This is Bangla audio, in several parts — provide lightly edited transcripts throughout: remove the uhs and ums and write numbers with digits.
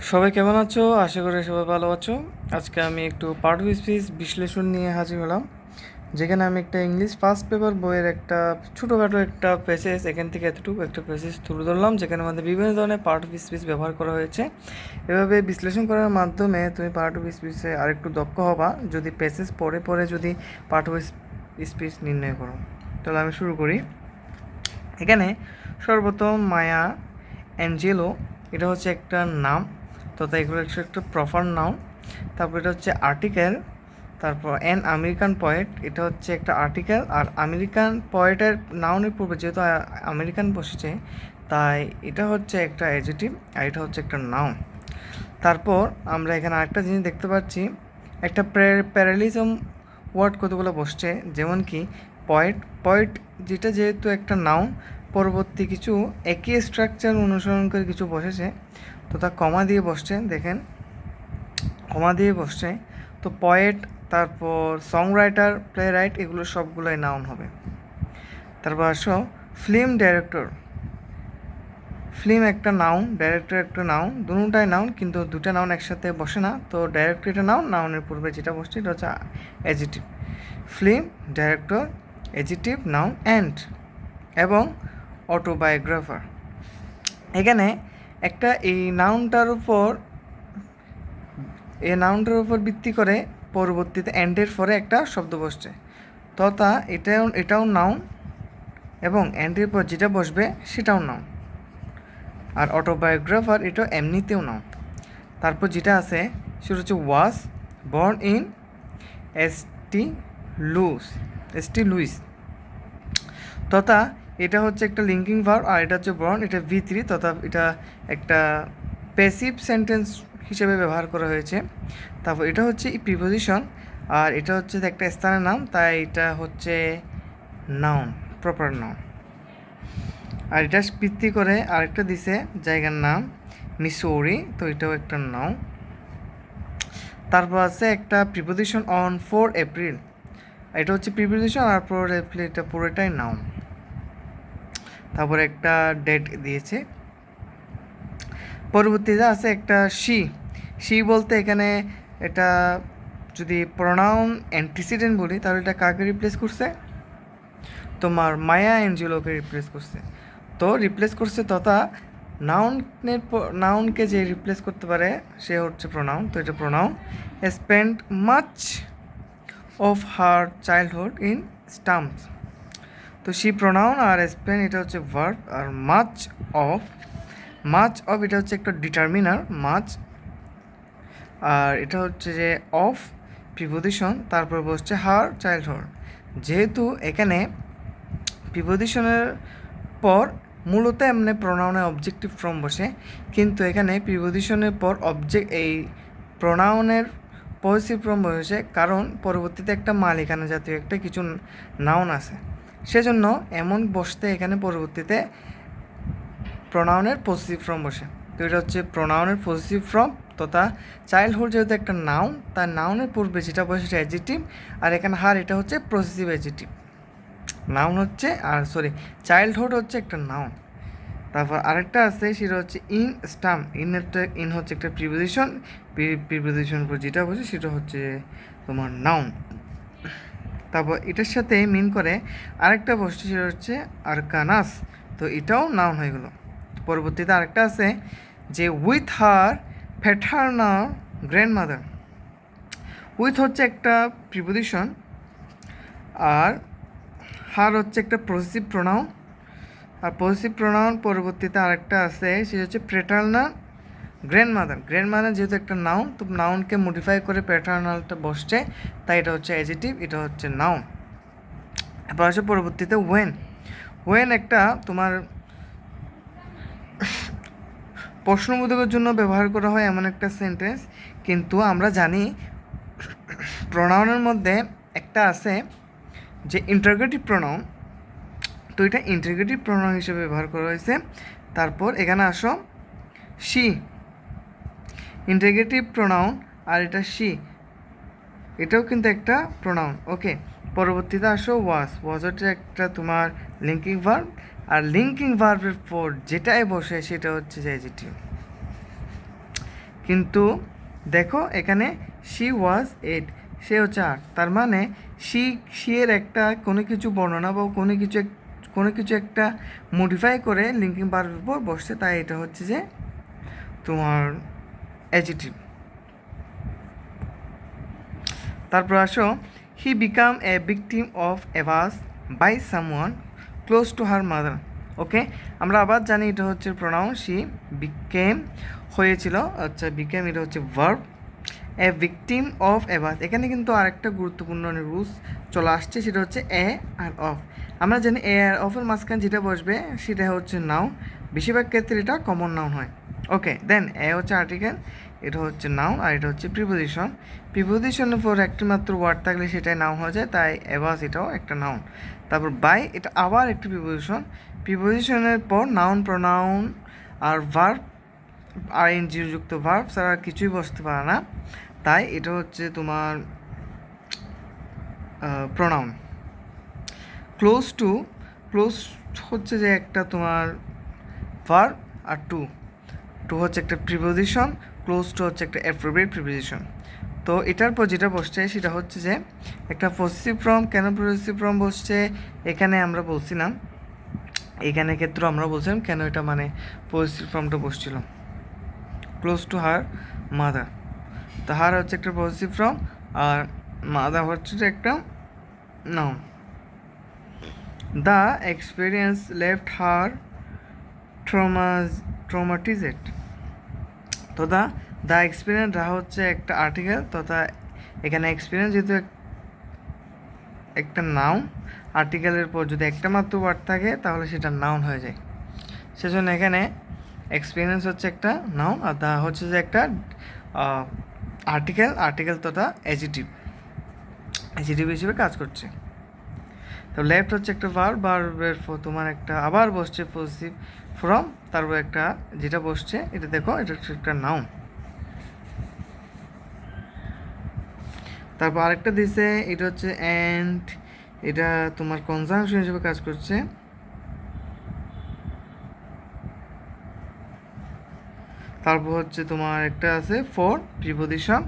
সবাই কেমন আছো? আশা করি সবাই ভালো আছো। আজকে আমি একটু পার্ট অফ স্পিচ বিশ্লেষণ নিয়ে হাজির হলাম, যেখানে আমি একটা ইংলিশ ফার্স্ট পেপার বইয়ের একটা ছোটোখাটো একটা প্যাসেজ এখান থেকে এতটুকু একটা প্যাসেজ তুলে ধরলাম, যেখানে আমাদের বিভিন্ন ধরনের পার্ট অফ স্পিচ ব্যবহার করা হয়েছে। এভাবে বিশ্লেষণ করার মাধ্যমে তুমি পার্ট অফ স্পিচে আরেকটু দক্ষ হবা যদি প্যাসেজ পড়ে পড়ে যদি পার্ট অফ স্পিচ নির্ণয় করো। তাহলে আমি শুরু করি। এখানে সর্বপ্রথম মায়া অ্যাঞ্জেলো, এটা হচ্ছে একটা নাম, তথা এগুলো হচ্ছে একটা প্রপার নাউন। তারপর এটা হচ্ছে আর্টিকেল। তারপর অ্যান আমেরিকান পয়েট, এটা হচ্ছে একটা আর্টিকেল। আর আমেরিকান পয়েটের নাউনের পূর্বে যেহেতু আমেরিকান বসেছে, তাই এটা হচ্ছে একটা অ্যাডজেক্টিভ আর এটা হচ্ছে একটা নাউন। তারপর আমরা এখানে আরেকটা জিনিস দেখতে পাচ্ছি, একটা প্যারালিজম ওয়ার্ড কতগুলো বসছে, যেমন কি পয়েট। পয়েট যেটা যেহেতু একটা নাউন, পরবর্তী কিছু একই স্ট্রাকচার অনুসরণ করে কিছু বসেছে, তো তা কমা দিয়ে বসছে, দেখেন কমা দিয়ে বসছে। তো পয়েট, তারপর সং রাইটার, প্লে রাইট, এগুলো সবগুলোই নাউন হবে। তারপর আসো ফিল্ম ডাইরেক্টর। ফিল্ম একটা নাউন, ডাইরেক্টর একটা নাউন, দুটাই নাউন, কিন্তু দুটা নাউন একসাথে বসে না। তো ডাইরেক্টর এটা নাউন, নাউনের পূর্বে যেটা বসছে এটা হচ্ছে adjective. Film director, adjective, noun and এবং অটোবায়োগ্রাফার। এখানে একটা এই নাউনটার উপর ভিত্তি করে পরবর্তীতে অ্যান্ডের পরে একটা শব্দ বসছে, তথা এটাও নাউন এবং অ্যান্ডের পর যেটা বসবে সেটাও নাউন। আর অটোবায়োগ্রাফার এটাও এমনিতেও নাউন। তারপর যেটা আছে সেটা হচ্ছে was born in St Louis, তথা এটা হচ্ছে একটা লিঙ্কিং ভার্ব আর এটা হচ্ছে বর্ন, এটা V3, তথা এটা একটা প্যাসিভ সেন্টেন্স হিসেবে ব্যবহার করা হয়েছে। তারপর এটা হচ্ছে প্রিপোজিশন আর এটা হচ্ছে একটা স্থানের নাম, তাই এটা হচ্ছে নাউন, প্রপার নাউন। আর এটা ভিত্তি করে আরেকটা দিছে জায়গার নাম মিসৌরি, তো এটাও একটা নাউন। তারপর আছে একটা প্রিপোজিশন অন 4 এপ্রিল, এটা হচ্ছে প্রিপোজিশন আর 4 এপ্রিল এটা পুরোটাই নাউন। তারপর একটা ডেট দিয়েছে। পরবর্তীতে আছে একটা শি বলতে এখানে এটা যদি প্রোনাউন অ্যান্টিসিডেন্ট বলি তাহলে এটা কাকে রিপ্লেস করছে? তোমার মায়া অ্যাঞ্জেলোকে রিপ্লেস করছে। তো রিপ্লেস করছে, তথা নাউনকে যে রিপ্লেস করতে পারে সে হচ্ছে প্রোনাউন, তো এটা pronoun. Spend much of her childhood in stamps, তো শি প্রোনাউন আর স্পেন্ড এটা হচ্ছে ভার্ব। আর মাচ অফ এটা হচ্ছে একটা ডিটারমিনার মাচ, আর এটা হচ্ছে যে অফ প্রিপোজিশন, তারপর বসছে হার চাইল্ডহুড। যেহেতু এখানে প্রিপোজিশনের পর মূলত এমনি প্রোনাউনে অবজেক্টিভ ফর্ম বসে, কিন্তু এখানে প্রিপোজিশনের পর এই প্রোনাউনের পজিটিভ ফর্ম বসেছে, কারণ পরবর্তীতে একটা মালিকানা জাতীয় একটা কিছু নাউন আছে, সেজন্য এমন বসতে এখানে পরবর্তীতে প্রোনাউনের পজিটিভ ফর্ম বসে। তো এটা হচ্ছে প্রোনাউনের পজিটিভ ফর্ম, তথা চাইল্ডহুড যেহেতু একটা নাউন, তার নাউনের পূর্বে যেটা বসে সেটা অ্যাডজেক্টিভ, আর এখানে হার এটা হচ্ছে পজিটিভ অ্যাডজেক্টিভ। নাউন হচ্ছে চাইল্ডহুড হচ্ছে একটা নাউন। তারপর আরেকটা আছে সেটা হচ্ছে ইন স্টাম্প, ইন হচ্ছে একটা প্রিপোজিশন উপর যেটা বসে সেটা হচ্ছে তোমার নাউন। তারপর এটার সাথে মিন করে আরেকটা বসছে সেটা হচ্ছে আরকানাস, তো এটাও নাউন হয়ে গেল। পরবর্তীতে আরেকটা আছে যে with her paternal grandmother. With হচ্ছে একটা প্রিপোজিশন আর হার হচ্ছে একটা পজিটিভ প্রোনাউন। আর পজিটিভ প্রোনাউন পরবর্তীতে আরেকটা আছে সেটা হচ্ছে প্যাটার্নাল গ্র্যান্ডমাদার যেহেতু একটা নাউন, তো নাউনকে মডিফাই করে প্যাটার্নালটা বসছে, তাই এটা হচ্ছে অ্যাডজেক্টিভ, এটা হচ্ছে নাউন। এরপর আসে পরবর্তীতে ওয়েন একটা তোমার প্রশ্নবোধকের জন্য ব্যবহার করা হয় এমন একটা সেন্টেন্স, কিন্তু আমরা জানি প্রোনাউনের মধ্যে একটা আছে যে ইন্টারগেটিভ প্রোনাউন, তো এটা ইন্টারগেটিভ প্রোনাউন হিসেবে ব্যবহার করা হয়েছে। তারপর এখানে আসো শি, ইন্টারগেটিভ প্রোনাউন, আর এটা শি, এটাও কিন্তু একটা প্রোনাউন। ওকে, পরবর্তীতে আসো ওয়াজ হচ্ছে একটা তোমার লিঙ্কিং ভার্ব, আর লিঙ্কিং ভার্বের পর যেটাই বসে সেটা হচ্ছে যে অ্যাডজেক্টিভ। কিন্তু দেখো এখানে শি ওয়াজ 8, সে হচ্ছে 8, তার মানে শি এর একটা কোনো কিছু বর্ণনা বা কোনো কিছু একটা মডিফাই করে লিঙ্কিং ভার্বের উপর বসছে, তাই এটা হচ্ছে যে তোমার অ্যাডজেক্টিভ। তারপর আসো, he become a victim of abuse by someone close to her mother. Okay, আমরা আবার জানি এটা হচ্ছে প্রোনাউন শি, বিকেম হয়েছিল, আচ্ছা বিকেম এটা হচ্ছে ভার্ব, এ ভিকটিম অফ অ্যাবাস। এখানে কিন্তু আরেকটা গুরুত্বপূর্ণ রুলস চলে আসছে, সেটা হচ্ছে এ আর অফ। আমরা জানি এ আর অফের মাঝখানে যেটা বসবে সেটা হচ্ছে নাউন, বেশিরভাগ ক্ষেত্রে এটা কমন নাউন হয়। ওকে, দেন এ হচ্ছে আর্টিকেল, এটা হচ্ছে নাউন, আর এটা হচ্ছে প্রিপোজিশন। প্রিপোজিশনের পর একটি মাত্র ওয়ার্ড থাকলে সেটাই নাউন হয়ে যায়, তাই অ্যাবাস এটাও একটা নাউন। তারপর বাই, এটা আবার একটি প্রিপোজিশন। প্রিপোজিশনের পর নাউন, প্রোনাউন আর ভার্ব, আইএনজি যুক্ত ভার্ব ছাড়া কিছুই বসতে পারে না, তাই এটা হচ্ছে তোমার প্রোনাউন। ক্লোজ হচ্ছে যে একটা তোমার ভার্ব, আর টু হচ্ছে একটা প্রিপোজিশন, ক্লোজ টু হচ্ছে একটা অ্যাপ্রোপ্রিয়েট প্রিপোজিশন। তো এটার পর যেটা বসছে সেটা হচ্ছে যে একটা পজিটিভ ফর্ম। কেন পজিটিভ ফর্ম বসছে এখানে আমরা বলছিলাম, এখানে ক্ষেত্রে আমরা বলছিলাম কেন এটা মানে পজিটিভ ফর্মটা বসছিল, ক্লোজ টু হার মাদার। তো হার হচ্ছে একটা পজিটিভ ফর্ম, আর মাদার হচ্ছে যে একটা নাউন। দ্য এক্সপিরিয়েন্স লেফট হার ট্রমাটিজেড। তো দ্য এক্সপিরিয়েন্স হচ্ছে একটা আর্টিকেল, তথা এখানে এক্সপিরিয়েন্স যেহেতু একটা নাউন, আর্টিকেলের পর যদি একটা মাত্র ওয়ার্ড থাকে তাহলে সেটা নাউন হয়ে যায়, সেজন্য এখানে এক্সপিরিয়েন্স হচ্ছে একটা নাউন, আর দা হচ্ছে যে একটা আর্টিকেল তথা অ্যাডজেক্টিভ হিসেবে কাজ করছে। তো লেফট হচ্ছে একটা ভার্বের তোমার একটা আবার বসছে পজিটিভ ফর্ম, তারপর একটা যেটা বসছে এটা দেখো, এটা হচ্ছে একটা নাউন। তারপর আরেকটা দিছে, এটা হচ্ছে অ্যান্ড, এটা তোমার কনজাংশন হিসেবে কাজ করছে। তারপর হচ্ছে তোমার একটা আছে ফর, প্রিপোজিশন।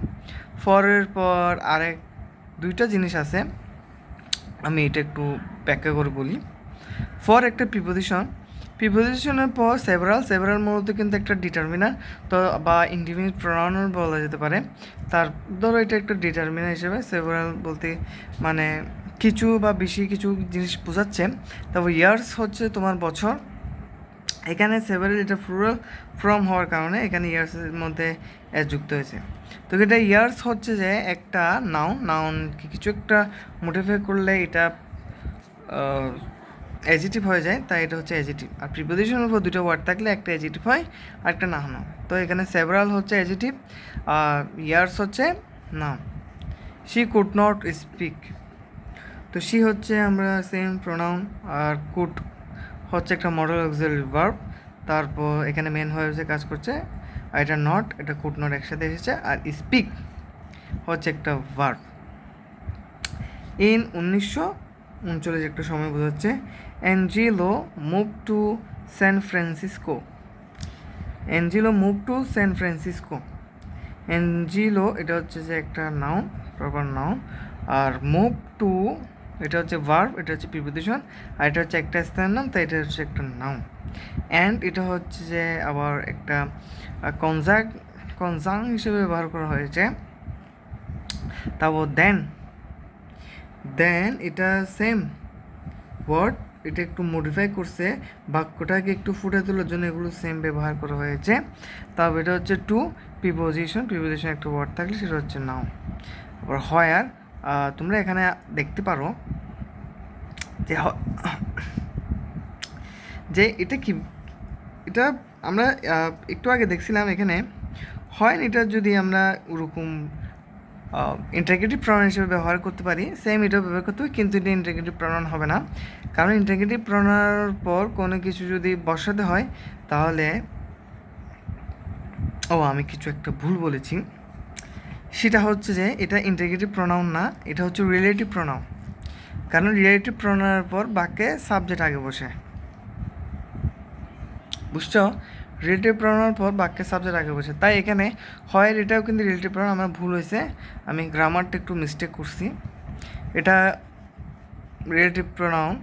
ফরের পর দুইটা জিনিস আছে, আমি এটা একটু ব্যাখ্যা করে বলি। ফর একটা প্রিপোজিশনের পর সেভারাল মূলত কিন্তু একটা ডিটারমিনার, তো বা ইন্ডিফিনিট প্রোনাউন বলা যেতে পারে। তার ধরো এটা একটা ডিটারমিনার হিসেবে, সেভারাল বলতে মানে কিছু বা বেশি কিছু জিনিস বোঝাচ্ছে। তারপর ইয়ার্স হচ্ছে তোমার বছর, এখানে সেভারাল এটা প্লুরাল ফর্ম হওয়ার কারণে এখানে ইয়ার্সের মধ্যে এস যুক্ত হয়েছে। তো এটা ইয়ার্স হচ্ছে যে একটা নাউন কিছু একটা মোটিফাই করলে এটা অ্যাডজেক্টিভ হয়ে যায়, তাই এটা হচ্ছে অ্যাডজেক্টিভ। আর প্রিপোজিশনের উপর দুটো ওয়ার্ড থাকলে একটা অ্যাডজেক্টিভ হয় আর একটা নাউন হয়। তো এখানে সেভারাল হচ্ছে অ্যাডজেক্টিভ, আর ইয়ার্স হচ্ছে noun. She could not speak, তো শি হচ্ছে আমরা সেম প্রোনাউন, আর কুড হচ্ছে একটা মডেল অক্সিলারি ভার্ব। তারপর এখানে মেন হয়েছে কাজ করছে, আর এটা নট, এটা কুড নট একসাথে এসেছে, আর স্পিক হচ্ছে একটা ভার্ব। ইন 1939 একটা সময় বোঝাচ্ছে, Angelo move to San Francisco. Angelo এটা হচ্ছে যে একটা নাউন, প্রপার নাউন, আর মুভ টু এটা হচ্ছে ভার্ব, এটা হচ্ছে প্রিপোজিশন, আর এটা হচ্ছে একটা স্থানের নাম, তাই এটা হচ্ছে একটা নাউন। অ্যান্ড এটা হচ্ছে যে আবার একটা কনজাং হিসেবে ব্যবহার করা হয়েছে। তারপর দেন এটা সেম ওয়ার্ড, এটা একটু মডিফাই করছে, বাক্যটাকে একটু ফুটে তোলার জন্য এগুলো সেম ব্যবহার করা হয়েছে। তারপর এটা হচ্ছে টু, প্রিপোজিশন একটা ওয়ার্ড থাকলে সেটা হচ্ছে নাউন। আবার হয়ার, তোমরা এখানে দেখতে পারো যে এটা কি, এটা আমরা একটু আগে দেখছিলাম এখানে হয়, এটা যদি আমরা ওরকম ইন্টারগেটিভ প্রনাউন হিসেবে ব্যবহার করতে পারি, সেম এটাও ব্যবহার করতে হবে, কিন্তু এটা ইন্টারগেটিভ প্রনাউন হবে না, কারণ ইন্টারগেটিভ প্রনাউনের পর কোনো কিছু যদি বসাতে হয় তাহলে আমি কিছু একটা ভুল বলেছি, সেটা হচ্ছে যে এটা ইন্টারগেটিভ প্রনাউন না, এটা হচ্ছে রিলেটিভ প্রনাউন। কারণ রিলেটিভ প্রনাউনের পর বাক্যে সাবজেক্ট আগে বসে, বুঝছো? রিলেটিভ প্রোনাউনের পর বাক্যের সাবজেক্ট আগে বসে, তাই এখানে হয় এটাও কিন্তু রিলেটিভ প্রোনাউন, আমার ভুল হয়েছে, আমি গ্রামারটা একটু মিস্টেক করছি। এটা রিলেটিভ প্রোনাউন,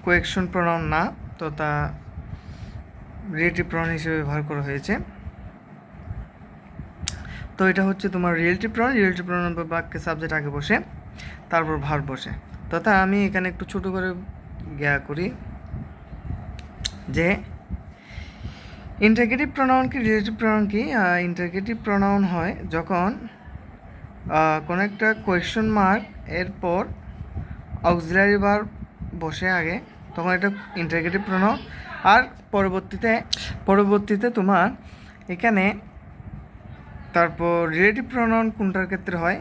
কোয়েকশন প্রোনাউন না, তো তা রিলেটিভ প্রোনাউন হিসেবে ব্যবহার করা হয়েছে। তো এটা হচ্ছে তোমার রিলেটিভ প্রোনাউন বাক্যের সাবজেক্ট আগে বসে, তারপর ভার্ব বসে। তথা আমি এখানে একটু ছোট করে করি যে ইন্টারগেটিভ প্রোনাউন কি রিলেটিভ প্রোনাউন কি। ইন্টারগেটিভ প্রোনাউন হয় যখন কোনো একটা কোয়েশ্চন মার্ক এরপর অক্সিলারি ভার্ব বসে আগে, তখন এটা ইন্টারগেটিভ প্রোনাউন। আর পরবর্তীতে তোমার এখানে তারপর রিলেটিভ প্রোনাউন কোনটার ক্ষেত্রে হয়,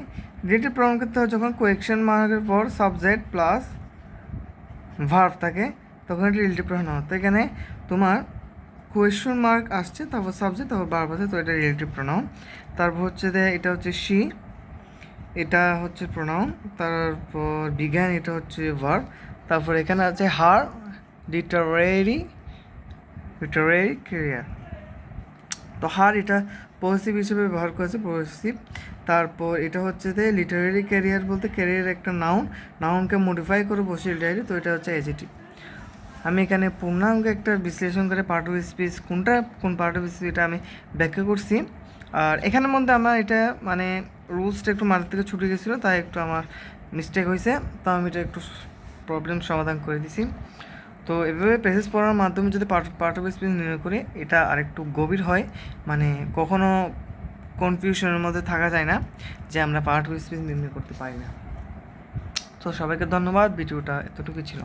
রিলেটিভ প্রোনাউন ক্ষেত্রে হয় যখন কোয়েশ্চন মার্কের পর সাবজেক্ট প্লাস ভার্ব থাকে, তখন এটা রিলেটিভ প্রোনাউন হয়। তো এখানে তোমার কোয়েশ্চন মার্ক আসছে, তারপর সাবজেক্ট, তারপর ভার্ব আছে, তো এটা রিলেটিভ প্রোনাউন। তারপর হচ্ছে যে এটা হচ্ছে শি, এটা হচ্ছে প্রোনাউন। তারপর বিজ্ঞান, এটা হচ্ছে ভার্ব। তারপর এখানে আছে হার, লিটারেরি ক্যারিয়ার। তো হার এটা পজিটিভ হিসেবে ব্যবহার করেছে, পজিটিভ। তারপর এটা হচ্ছে যে লিটারেরি ক্যারিয়ার বলতে ক্যারিয়ার একটা নাউনকে মডিফাই করে বসে লিটারেরি, তো এটা হচ্ছে অ্যাডজেক্টিভ। আমি এখানে পূর্ণাঙ্গ একটা বিশ্লেষণ করে পার্ট অফ স্পিচ কোন পার্ট অফ স্পিচ এটা আমি ব্যাখ্যা করছি। আর এখানের মধ্যে আমার এটা মানে রুলসটা একটু মাথার থেকে ছুটে গেছিলো, তাই একটু আমার মিস্টেক হয়েছে, তো আমি এটা একটু প্রবলেম সমাধান করে দিছি। তো এভাবে প্যাসেজ পড়ার মাধ্যমে যদি পার্ট অফ স্পিচ নির্ণয় করি, এটা আরেকটু গভীর হয়, মানে কখনো কনফিউশনের মধ্যে থাকা যায় না যে আমরা পার্ট অফ স্পিচ নির্ণয় করতে পারি না। তো সবাইকে ধন্যবাদ, ভিডিওটা এতটুকু ছিল।